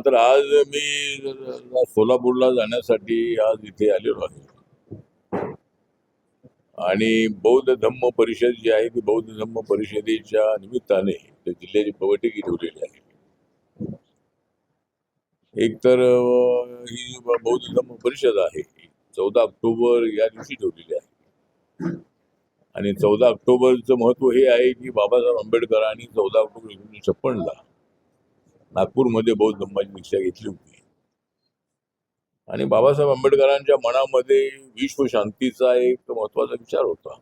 तर आज मी सोलापूरला जाण्यासाठी आज इथे आलेलो आहे. आणि बौद्ध धम्म परिषद जी आहे ती बौद्ध धम्म परिषदेच्या निमित्ताने त्या जिल्ह्याची बैठकी ठेवलेली आहे. एक तर ही बौद्ध धम्म परिषद आहे 14 ऑक्टोबर या दिवशी ठेवलेली आहे. आणि 14 ऑक्टोबरचं महत्व हे आहे की बाबासाहेब आंबेडकरांनी 14 ऑक्टोबर 1956ला नागपूरमध्ये बौद्ध धम्माची दीक्षा घेतली होती. आणि बाबासाहेब आंबेडकरांच्या मनामध्ये विश्व शांतीचा एक महत्वाचा विचार होता.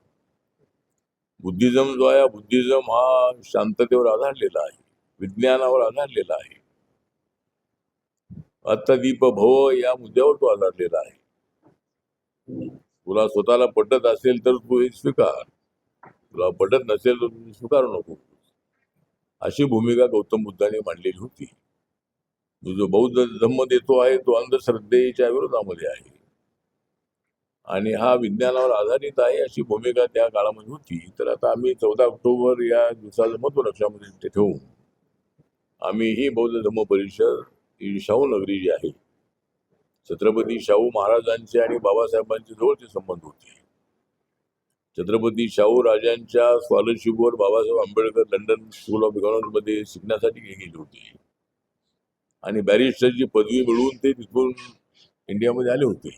बुद्धिझम जो आहे, बुद्धिझम हा शांततेवर आधारलेला आहे, विज्ञानावर आधारलेला आहे. अत्तदीप भव या मुद्द्यावर तो आधारलेला आहे. तुला स्वतःला पटत असेल तर तू हे स्वीकार, तुला पटत नसेल तर तू स्वीकारू नको, अशी भूमिका गौतम बुद्धाने मांडलेली होती. जो बौद्ध धम्म देतो आहे तो अंधश्रद्धेच्या विरोधामध्ये आहे आणि हा विज्ञानावर आधारित आहे अशी भूमिका त्या काळामध्ये होती. तर आता आम्ही 14 ऑक्टोबर या दिवसाचं महत्व लक्षामध्ये ठेवून आम्ही ही बौद्ध धम्म परिषद ही शाहू नगरी जी आहे, छत्रपती शाहू महाराजांचे आणि बाबासाहेबांचे जवळचे संबंध होते. छत्रपती शाहू राजांच्या स्कॉलरशिपवर Babasaheb Ambedkar London school of economics मध्ये शिकण्यासाठी गेले होते आणि बॅरिस्टरची पदवी मिळवून ते तिथून इंडियामध्ये आले होते.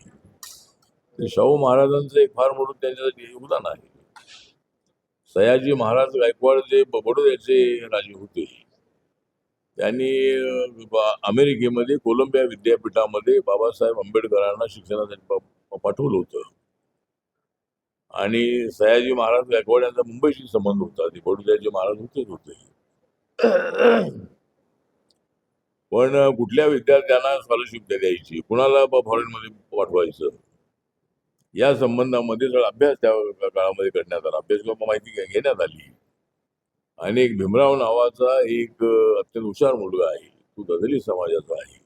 शाहू महाराजांचं एक फार मोठं त्यांच्यासाठी योगदान आहे. सयाजी महाराज गायकवाड जे बडोद्याचे राजे होते, त्यांनी अमेरिकेमध्ये कोलंबिया विद्यापीठामध्ये बाबासाहेब आंबेडकरांना शिक्षणासाठी पाठवलं होतं. आणि सयाजी महाराज गायकवाड यांचा मुंबईशी संबंध होता, ते बडोद्याचे महाराज होते. पण कुठल्या विद्यार्थ्यांना स्कॉलरशिप द्यायची, कुणाला फॉरेनमध्ये पाठवायचं, या संबंधामध्ये जर अभ्यास त्या काळामध्ये करण्यात आला, अभ्यासक्रम माहिती घेण्यात आली. आणि एक भीमराव नावाचा एक अत्यंत हुशार मुलगा आहे, तो दलित समाजाचा आहे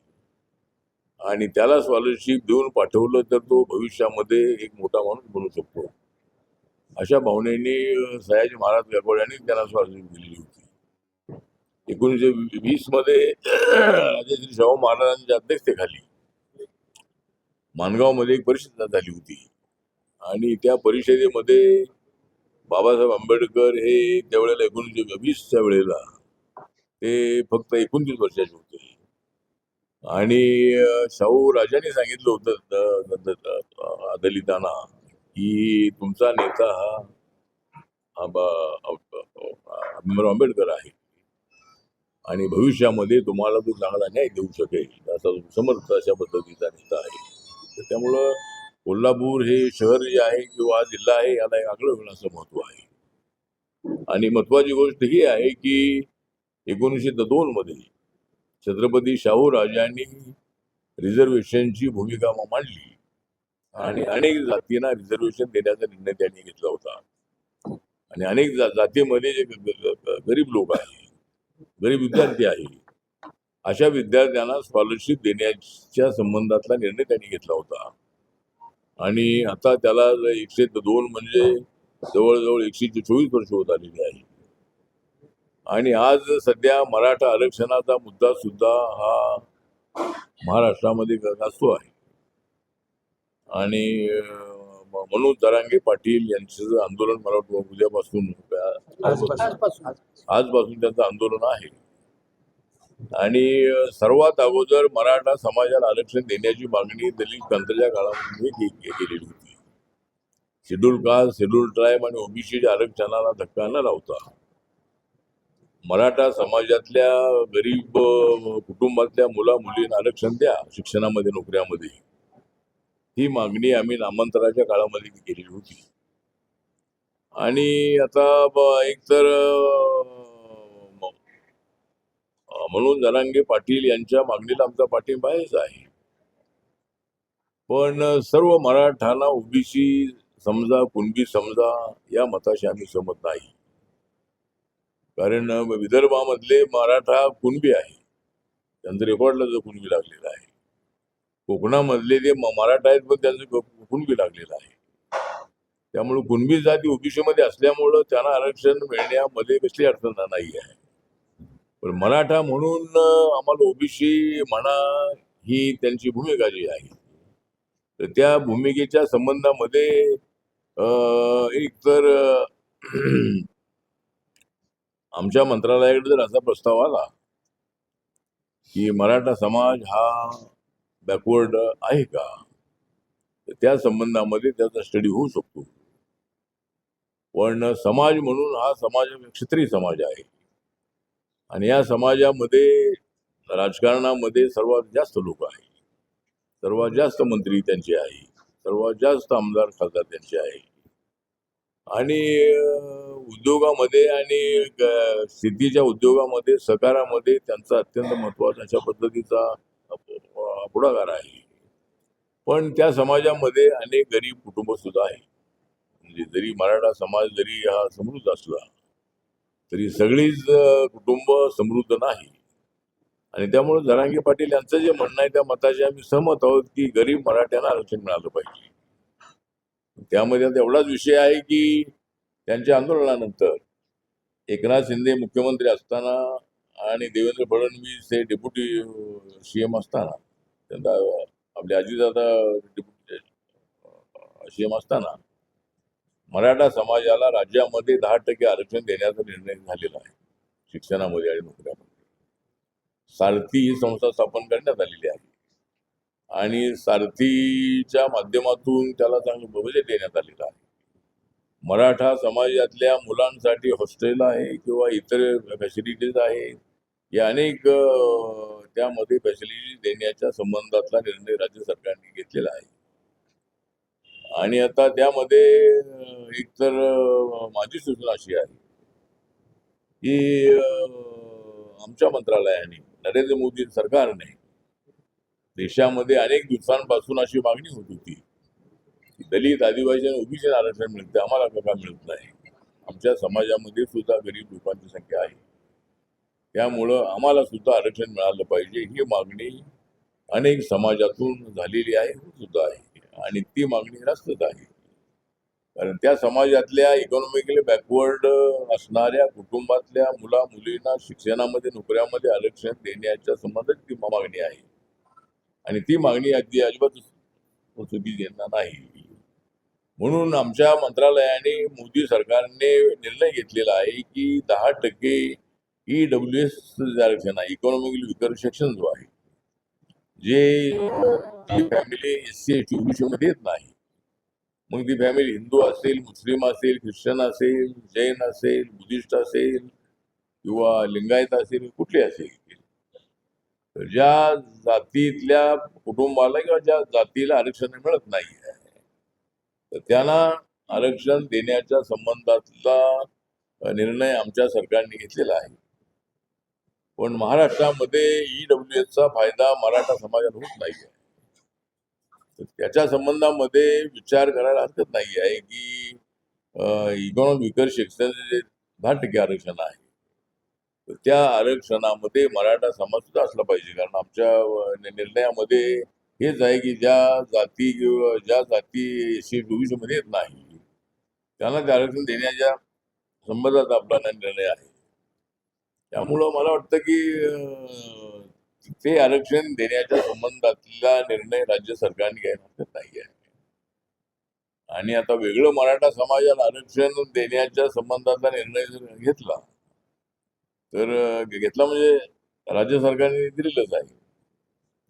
आणि त्याला स्कॉलरशिप देऊन पाठवलं तर तो भविष्यामध्ये एक मोठा माणूस बनू शकतो, अशा भावनेने सयाजी महाराज गायकवाड यांनी त्यांना स्कॉलरशिप दिलेली होती. 1920 मध्ये राजश्री शाहू महाराजांच्या अध्यक्षतेखाली माणगावमध्ये एक परिषद झाली होती आणि त्या परिषदेमध्ये बाबासाहेब आंबेडकर हे त्यावेळेला 1920च्या वेळेला ते फक्त 29 वर्षाचे होते आणि शाहू राजांनी सांगितलं होतं दलितांना की तुमचा नेता हा भीमराव आंबेडकर आहे आणि भविष्यामध्ये तुम्हाला तो चांगला न्याय देऊ शकेल असा समर्थ अशा पद्धतीचा नेता आहे. तर त्यामुळं कोल्हापूर हे शहर जे आहे किंवा जिल्हा आहे याला एक आगळं वेगळं असं महत्व आहे. आणि महत्वाची गोष्ट ही आहे की 1902 मध्ये छत्रपती शाहू राजांनी रिझर्वेशनची भूमिका मांडली आणि अनेक जातींना रिझर्वेशन देण्याचा निर्णय त्यांनी घेतला होता. आणि अनेक जातीमध्ये जे गरीब लोक आहे, गरीब विद्यार्थी आहे, अशा विद्यार्थ्यांना स्कॉलरशिप देण्याच्या संबंधातला निर्णय त्यांनी घेतला होता. आणि आता त्याला 102 म्हणजे जवळजवळ 124 वर्ष होत आलेली आहे. आणि आज सध्या मराठा आरक्षणाचा मुद्दा सुद्धा हा महाराष्ट्रामध्ये गाजतो आहे. आणि मनोज जरांगे पाटील यांचं आंदोलन मला वाटतं उद्यापासून आजपासून त्यांचं आंदोलन आहे. आणि सर्वात अगोदर मराठा समाजाला आरक्षण देण्याची मागणी दलित क्रांतीच्या काळामध्ये केलेली होती. शेड्यूल कास्ट, शेड्यूल ट्राईब आणि ओबीसीच्या आरक्षणाला धक्का न लावता मराठा समाजातल्या गरीब कुटुंबातल्या मुला मुलींना आरक्षण द्या शिक्षणामध्ये, नोकऱ्यामध्ये, ही मागणी आम्ही नामांतराच्या काळामध्ये केलेली होती. आणि आता एक तर मनोज जरांगे पाटील यांच्या मागणीला आमचा पाठिंबा आहेच आहे. पण सर्व मराठांना ओबीसी समजा, कुणबी समजा, या मताशी आम्ही सहमत नाही. कारण विदर्भामधले मराठा कुणबी आहे, त्यांचं रेकॉर्डला जो कुणबी लागलेला आहे. कोकणामधले जे मराठा आहेत पण त्यांचं कुणबी लागलेलं आहे. त्यामुळे कुणबी जाती ओबीसी मध्ये असल्यामुळं त्यांना आरक्षण मिळण्यामध्ये कसली अडचण नाही आहे. पण पण मराठा म्हणून आम्हाला ओबीसी म्हणा ही त्यांची भूमिका जी आहे, तर त्या भूमिकेच्या संबंधामध्ये एक तर आमच्या मंत्रालयाकडे जर असा प्रस्ताव आला की मराठा समाज हा बॅकवर्ड आहे का, तर त्या संबंधामध्ये त्याचा स्टडी होऊ शकतो. पण समाज म्हणून हा समाज क्षत्रिय समाज आहे आणि या समाजामध्ये राजकारणामध्ये सर्वात जास्त लोक आहेत, सर्वात जास्त मंत्री त्यांचे आहे, सर्वात जास्त आमदार खासदार त्यांचे आहे आणि उद्योगामध्ये आणि शेतीच्या उद्योगामध्ये सहकारामध्ये त्यांचा अत्यंत महत्वाचा अशा पद्धतीचा पुढाकार आहे. पण त्या समाजामध्ये अनेक गरीब कुटुंब सुद्धा आहे. म्हणजे जरी मराठा समाज जरी हा समृद्ध असला तरी सगळीच कुटुंब समृद्ध नाही. आणि त्यामुळे जरांगे पाटील यांचं जे म्हणणं आहे त्या मताशी आम्ही सहमत आहोत की गरीब मराठ्यांना आरक्षण मिळालं पाहिजे. त्यामध्ये आता एवढाच विषय आहे की त्यांच्या आंदोलनानंतर एकनाथ शिंदे मुख्यमंत्री असताना आणि देवेंद्र फडणवीस हे डेप्युटी सीएम असताना, त्यांना आपले अजितदादा डेप्युटी सीएम असताना मराठा समाजाला राज्यामध्ये 10% आरक्षण देण्याचा निर्णय झालेला आहे शिक्षणामध्ये आणि नोकऱ्यामध्ये. सारथी ही संस्था स्थापन करण्यात आलेली आहे आणि सारथीच्या माध्यमातून त्याला चांगलं बजेट देण्यात आलेलं आहे. मराठा समाजातल्या मुलांसाठी हॉस्टेल आहे किंवा इतर फॅसिलिटीज आहेत, या अनेक त्यामध्ये फॅसिलिटी देण्याच्या संबंधातला निर्णय राज्य सरकारने घेतलेला आहे. आणि आता त्यामध्ये एकतर माझी सूचना अशी आहे की आमच्या मंत्रालयाने, नरेंद्र मोदी सरकारने देशामध्ये अनेक दिवसांपासून अशी मागणी होत होती की दलित, आदिवासी आणि ओबीसी आरक्षण मिळते, आम्हाला का मिळत नाही. आमच्या समाजामध्ये सुद्धा गरीब लोकांची संख्या आहे, त्यामुळं आम्हाला सुद्धा आरक्षण मिळालं पाहिजे ही मागणी अनेक समाजातून झालेली आहे सुद्धा आहे आणि ती मागणी रास्तच आहे. कारण त्या समाजातल्या इकॉनॉमिकली बॅकवर्ड असणाऱ्या कुटुंबातल्या मुला मुलींना शिक्षणामध्ये नोकऱ्यामध्ये आरक्षण देण्याच्या संबंधात ती मागणी आहे आणि ती मागणी अगदी अजिबात चुकीची नाही. म्हणून आमच्या मंत्रालयाने, मोदी सरकारने निर्णय घेतलेला आहे की 10% EWS आरक्षण आहे, इकॉनॉमिकली विकर सेक्शन जो आहे, जे फॅमिली SC ST OBC मध्ये येत नाही. मग ती फॅमिली हिंदू असेल, मुस्लिम असेल, ख्रिश्चन असेल, जैन असेल, बुद्धिस्ट असेल किंवा लिंगायत असेल, कुठली असेल, ज्या जातीतल्या कुटुंबाला किंवा ज्या जातीला आरक्षण मिळत नाही तर त्यांना आरक्षण देण्याच्या संबंधातला निर्णय आमच्या सरकारने घेतलेला आहे. पण महाराष्ट्रामध्ये EWSचा फायदा मराठा समाजाला होत नाही आहे. त्याच्या संबंधामध्ये विचार करायला हरकत नाही आहे की इकॉनॉमिक विकर सेक्शन जे 10% आरक्षण आहे, तर त्या आरक्षणामध्ये मराठा समाज सुद्धा असला पाहिजे. कारण आमच्या निर्णयामध्ये हेच आहे की ज्या जाती किंवा ज्या जाती SC OBC मध्ये येत नाही त्यांना ते आरक्षण देण्याच्या संबंधात आपला निर्णय आहे. त्यामुळं मला वाटतं की ते आरक्षण देण्याच्या संबंधातला निर्णय राज्य सरकारने घ्यायला हरकत नाही आहे. आणि आता वेगळं मराठा समाजाला आरक्षण देण्याच्या संबंधातला निर्णय जर घेतला तर घेतला म्हणजे राज्य सरकारने दिलेलंच आहे.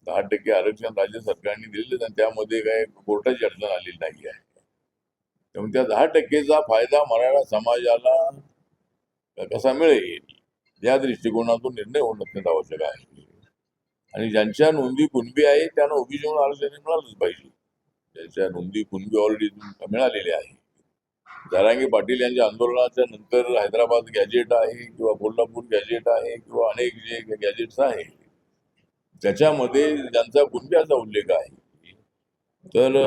10% आरक्षण राज्य सरकारने दिलेलंच आणि त्यामध्ये काय कोर्टाची अडचण आलेली नाही आहे. त्यामुळे त्या 10%चा फायदा मराठा समाजाला कसा मिळेल या दृष्टिकोनातून निर्णय होणं अत्यंत आवश्यक आहे. आणि ज्यांच्या नोंदी कुणबी आहे त्यांना ओबीसी म्हणून आरक्षण मिळालंच पाहिजे. ज्यांच्या नोंदी कुणबी ऑलरेडी मिळालेले आहे. जरांगे पाटील यांच्या आंदोलनाच्या नंतर हैदराबाद गॅजेट आहे किंवा कोल्हापूर गॅजेट आहे किंवा अनेक जे गॅजेट्स आहे त्याच्यामध्ये ज्यांचा कुणब्याचा उल्लेख आहे तर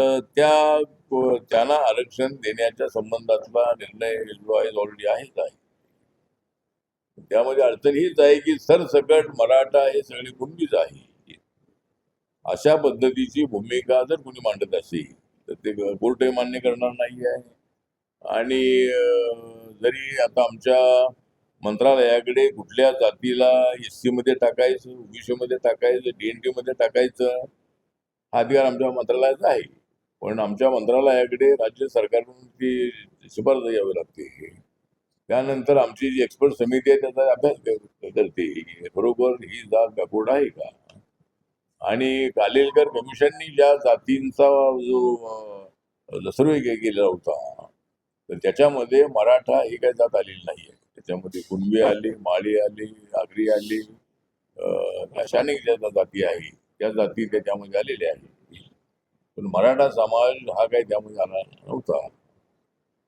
त्यांना आरक्षण देण्याच्या संबंधातला निर्णय जो आहे ऑलरेडी आहेच आहे. त्यामध्ये अडचण हीच आहे की सरसकट मराठा हे सगळे कुणबीच आहे. अशा पद्धतीची भूमिका जर कोणी मांडत असेल तर ते कोर्टही मान्य करणार नाही आहे. आणि जरी आता आमच्या मंत्रालयाकडे कुठल्या जातीला एससी मध्ये टाकायचं, ओबीसी मध्ये टाकायचं, डीएनटी मध्ये टाकायचं हा अधिकार आमच्या मंत्रालयाचा आहे. पण आमच्या मंत्रालयाकडे राज्य सरकारकडून ती शिफारस घ्यावी लागते. त्यानंतर आमची जी एक्सपर्ट समिती आहे त्याचा अभ्यास करते की बरोबर ही जात बॅकवर्ड आहे का. आणि कालेलकर कमिशननी ज्या जातींचा जो सर्वे केलेला होता तर त्याच्यामध्ये मराठा ही काही जात आलेली नाहीये. त्याच्यामध्ये कुणबी आली, माळी आली, आगरी आली, अशा अनेक ज्या जाती आहे त्या जाती त्याच्यामध्ये आलेल्या आहेत. पण मराठा समाज हा काही त्यामध्ये आला नव्हता.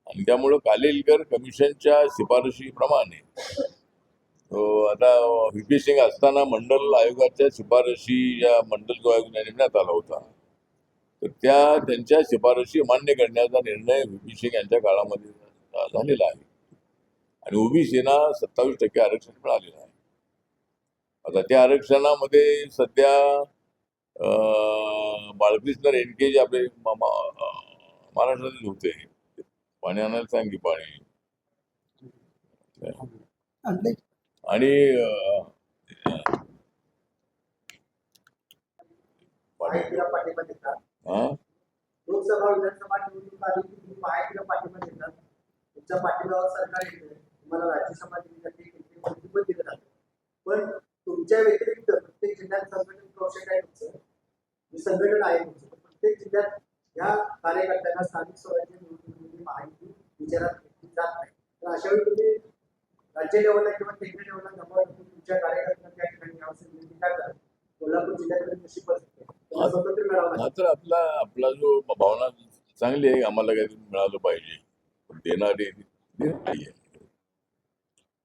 आणि त्यामुळं कालेलकर कमिशनच्या शिफारशीप्रमाणे आता व्ही.पी. सिंग असताना मंडल आयोगाच्या शिफारशी या मंडल आयोग नेमण्यात आला होता. तर त्यांच्या शिफारशी मान्य करण्याचा निर्णय व्ही.पी. सिंग यांच्या काळामध्ये झालेला आहे. आणि ओबीसीना 27% आरक्षण मिळालेलं आहे. आता त्या आरक्षणामध्ये सध्या बाळकृष्ण रेणके जे आपले महाराष्ट्रातील होते, पाणी आणायला सांग की पाणी. आणि लोकसभा विधानसभा निवडणूक आली की तुम्ही महायुतीला पाठिंबा देतात. तुमच्या पाठिंब्यावर सरकार येतं, तुम्हाला राज्यसभा दिली जाते, केंद्रीय मंत्री पण दिलं जातं. पण तुमच्या व्यतिरिक्त प्रत्येक जिल्ह्यात संघटन कौशल्य आहे तुमचं, संघटन आहे तुमचं. प्रत्येक जिल्ह्यात ह्या कार्यकर्त्यांना स्थानिक स्वराज्य निवडणुकीमध्ये माहिती विचारात घेतली जात नाही. तर अशा वेळी तुम्ही राज्य लेवलला किंवा केंद्रीय लेवलला दबाव टाकून तुमच्या कार्यकर्त्यांना त्या ठिकाणी यावं विनंती काय करा. कोल्हापूर जिल्ह्याकडे कशी परिस्थिती आहे, स्वतंत्र मिळावं. तर आपला जो भावना चांगली आहे, आम्हाला काहीतरी मिळालं पाहिजे, देणारे नाहीये.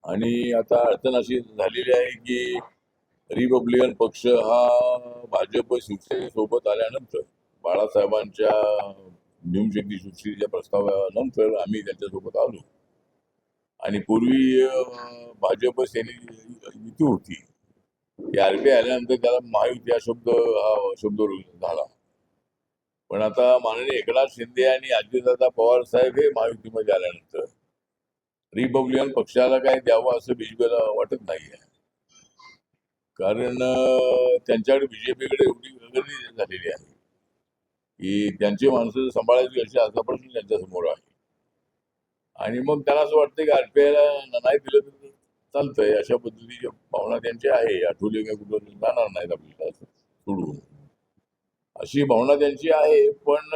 आणि आता अडचण अशी झालेली आहे की रिपब्लिकन पक्ष हा भाजप शिवसेनेसोबत आल्यानंतर बाळासाहेबांच्या भीमशक्ती सृष्टीच्या प्रस्तावानंतर आम्ही त्यांच्यासोबत आलो. आणि पूर्वी भाजप सेनेची युती होती. आरपीआय आल्यानंतर त्याला महायुती हा शब्द झाला. पण आता माननीय एकनाथ शिंदे आणि अजितदादा पवार साहेब हे महायुतीमध्ये आल्यानंतर रिपब्लिकन पक्षाला काय द्यावं असं बीजेपीला वाटत नाहीये. कारण त्यांच्याकडे बीजेपीकडे एवढी गर्दी झालेली आहे की त्यांची माणसं सांभाळायची अशी असा प्रश्न त्यांच्या समोर आहे. आणि मग त्यांना असं वाटतं की आरपीआयला नाही दिलं तर चालतंय, अशा पद्धतीची भावना त्यांची आहे. आठवले काय कुठं जाणार नाहीत आपल्याला असं सोडून, अशी भावना त्यांची आहे. पण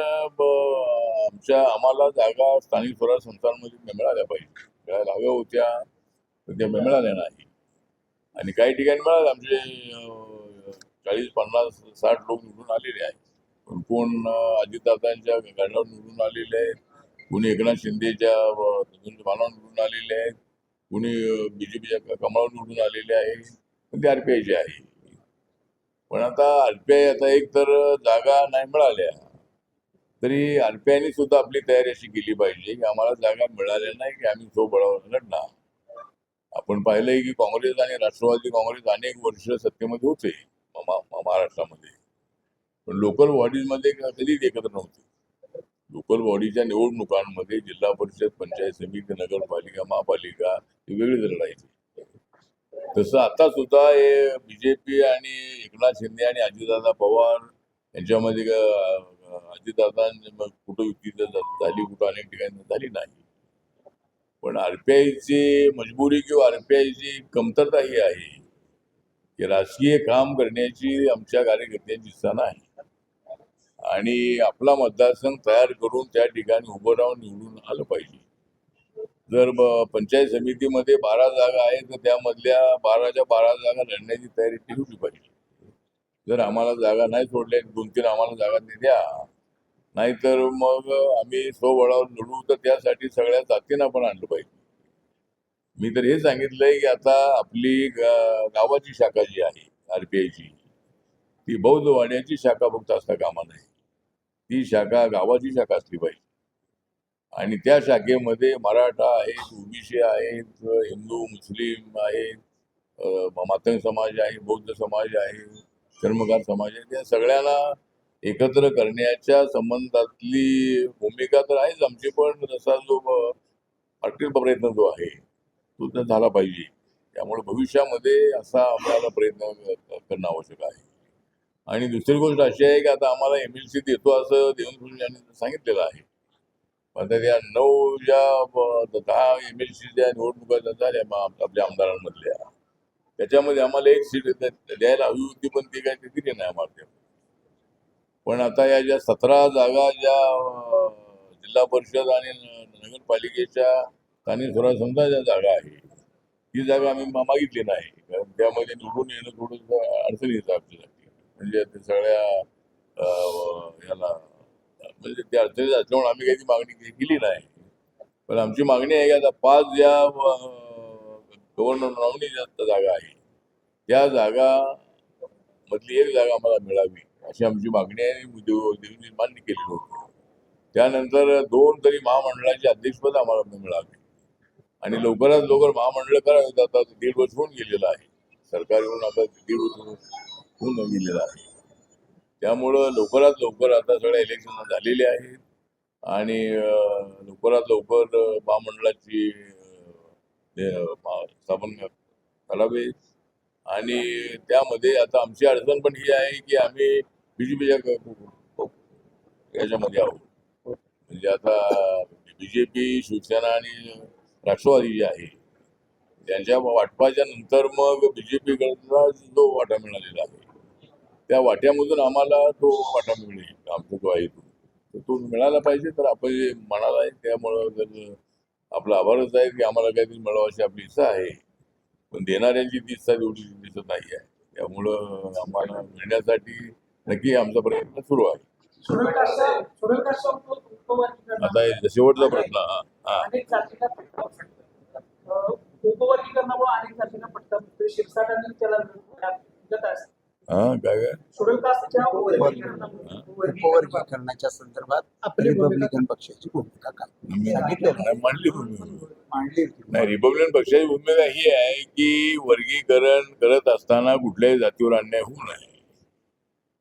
आम्हाला जागा स्थानिक स्वराज्य संस्थांमध्ये मिळाल्या पाहिजे, मिळायला हव्या होत्या, पण त्या मिळाल्या नाही. आणि काही ठिकाणी मिळाले, आमचे 40, 50, 60 लोक निवडून आलेले आहेत. पण कोण अजितदादांच्या गडावर निवडून आलेले आहेत, कुणी एकनाथ शिंदेच्या भावना निवडून आलेले आहेत, कुणी बीजेपीच्या कमळावर निवडून आलेले आहे, पण ते आरपीआयचे आहे. पण आता आरपीआय आता एक तर जागा नाही मिळाल्या तरी आरपीआयने सुद्धा आपली तयारी अशी केली पाहिजे की आम्हाला जागा मिळाल्या नाही की आम्ही स्वबळावर लढणार. आपण पाहिलंय की काँग्रेस आणि राष्ट्रवादी काँग्रेस अनेक वर्ष सत्तेमध्ये होते महाराष्ट्रामध्ये, पण लोकल बॉडीजमध्ये कधीच एकत्र नव्हते. लोकल बॉडीच्या निवडणुकांमध्ये जिल्हा परिषद, पंचायत समिती, नगरपालिका, महापालिका ही वेगळीच लढायची. तसं आता सुद्धा हे बीजेपी आणि एकनाथ शिंदे आणि अजितदादा पवार यांच्यामध्ये अजितदादा कुठं युती झाली, कुठं अनेक ठिकाणी झाली नाही. पण आरपीआयची मजबुरी किंवा आरपीआयची कमतरता ही आहे की राजकीय काम करण्याची आमच्या कार्यकर्त्यांची इच्छा नाही. आणि आपला मतदारसंघ तयार करून त्या ठिकाणी उभं राहून निवडून आलं पाहिजे. जर पंचायत समितीमध्ये 12 जागा आहेत तर त्यामधल्या 12च्या 12 जागा लढण्याची तयारी ठेवली पाहिजे. जर आम्हाला जागा नाही सोडल्या, 2-3 आम्हाला जागा द्या, नाहीतर मग आम्ही स्वबळावर लढू. तर त्यासाठी सगळ्या जातींना पण आणलं पाहिजे. मी तर हे सांगितलंय की आता आपली गावाची शाखा जी आहे आरपीआयची, ती बौद्धवाड्याची शाखा फक्त असता कामा नये. ती शाखा गावाची शाखा असली पाहिजे. आणि त्या शाखेमध्ये मराठा आहेत, ओबीसी आहेत, हिंदू, मुस्लिम आहेत, मातंग समाज आहे, बौद्ध समाज आहे, कर्मकार समाज आहे, त्या सगळ्यांना एकत्र करण्याच्या संबंधातली भूमिका तर आहेच आमची. पण जसा जो पार्टी प्रयत्न जो आहे तो तर झाला पाहिजे. त्यामुळे भविष्यामध्ये असा आपल्याला प्रयत्न करणं आवश्यक आहे. आणि दुसरी गोष्ट अशी आहे की आता आम्हाला MLC देतो असं देवेंद्र यांनी सांगितलेलं आहे. आता त्या 9 ज्या 10 MLC ज्या निवडणुका झाल्या आपल्या आमदारांमधल्या, त्याच्यामध्ये आम्हाला एक सीट द्यायला हवी होती, पण ती काय दिली नाही आम्हाला. पण आता या ज्या 17 जागा ज्या जिल्हा परिषद आणि नगरपालिकेच्या स्थानिक स्वराज्य संस्थांच्या जागा आहे, ती जागा आम्ही मागितली नाही. कारण त्यामध्ये निवडून येणं थोडंसं अडचणीचं आपल्यासाठी. म्हणजे ते सगळ्या याला म्हणजे त्या अडचणीत असल्यामुळे आम्ही काही ती मागणी केली नाही. पण आमची मागणी आहे की आता 5 ज्या गव्हर्नर नॉमिनी जागा आहे, त्या जागा मधली एक जागा आम्हाला मिळावी अशी आमची मागणी आहे. देवेंद्रजी मान्य केली होती. त्यानंतर 2 तरी महामंडळाचे अध्यक्षपद आम्हाला मिळावे आणि लवकरात लवकर महामंडळ करावे. आता 1.5 वर्ष होऊन गेलेलं आहे. सरकार येऊन आता 1.5 वर्ष होऊन गेलेलं आहे. त्यामुळं लवकरात लवकर आता सगळ्या इलेक्शन झालेले आहेत आणि लवकरात लवकर महामंडळाची स्थापन करावे. आणि त्यामध्ये आता आमची अडचण पण ही आहे की आम्ही बीजेपीच्या याच्यामध्ये आहोत. म्हणजे आता बीजेपी, शिवसेना आणि राष्ट्रवादी जे आहे त्यांच्या वाटपाच्या नंतर मग बीजेपीकडला जो वाटा मिळालेला आहे, त्या वाट्यामधून आम्हाला तो वाटा मिळेल आमचा जो आहे तो मिळाला पाहिजे. तर आपण जे म्हणाला आहे त्यामुळं जर आपला आभारच आहे की आम्हाला काहीतरी मिळावं अशी आपली इच्छा आहे. पण देणाऱ्यांची ती इच्छा एवढी दिसत नाही आहे. त्यामुळं आम्हाला मिळण्यासाठी नक्की आमचा प्रयत्न सुरू आहे. आता हे शेवटचा प्रश्न अनेक जातींना फटका बसतो. उपवर्गीकरणामुळे अनेक जातींना फटका बसतो. शिरसाटांनी त्याला काय शेड्यूल कास्टच्या उपवर्गीकरणाच्या संदर्भात रिपब्लिकन पक्षाची भूमिका काय सांगितलेलं आहे. मांडली मांडली होती. नाही, रिपब्लिकन पक्षाची भूमिका ही आहे की वर्गीकरण करत असताना कुठल्याही जातीवर अन्याय होऊ नये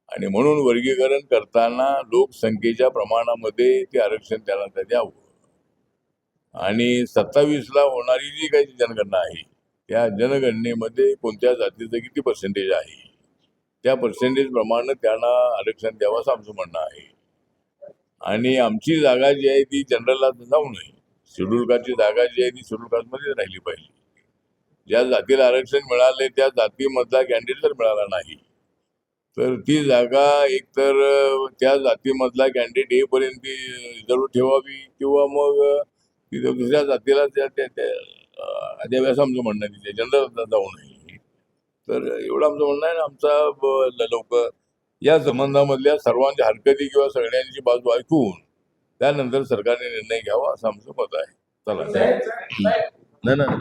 आणि म्हणून वर्गीकरण करताना लोकसंख्येच्या प्रमाणामध्ये ते आरक्षण त्याला द्यावं. आणि 27ला होणारी जी काही जनगणना आहे त्या जनगणनेमध्ये कोणत्या जातीचं किती पर्सेंटेज आहे त्या पर्सेंटेज प्रमाणे त्यांना आरक्षण द्यावं असं आमचं म्हणणं आहे. आणि आमची जागा जी आहे ती जनरलला जाऊ नये. शेड्यूल कास्टची जागा जी आहे ती शेड्यूल कास्टमध्येच राहिली पाहिजे. ज्या जातीला आरक्षण मिळाले त्या जातीमधला कॅन्डिडेट जर मिळाला नाही तर ती जागा एकतर त्या जातीमधला कॅन्डिडेट येईपर्यंत ती रिझर्व ठेवावी किंवा मग ती दुसऱ्या जातीला द्यावी असं आमचं म्हणणं आहे. तिथे जनरल जाऊ नये. तर एवढं आमचं म्हणणं आहे. आमचा लवकर या संबंधामधल्या सर्वांच्या हरकती किंवा सगळ्यांची बाजू ऐकून त्यानंतर सरकारने निर्णय घ्यावा असं आमचं मत आहे. चला नाही.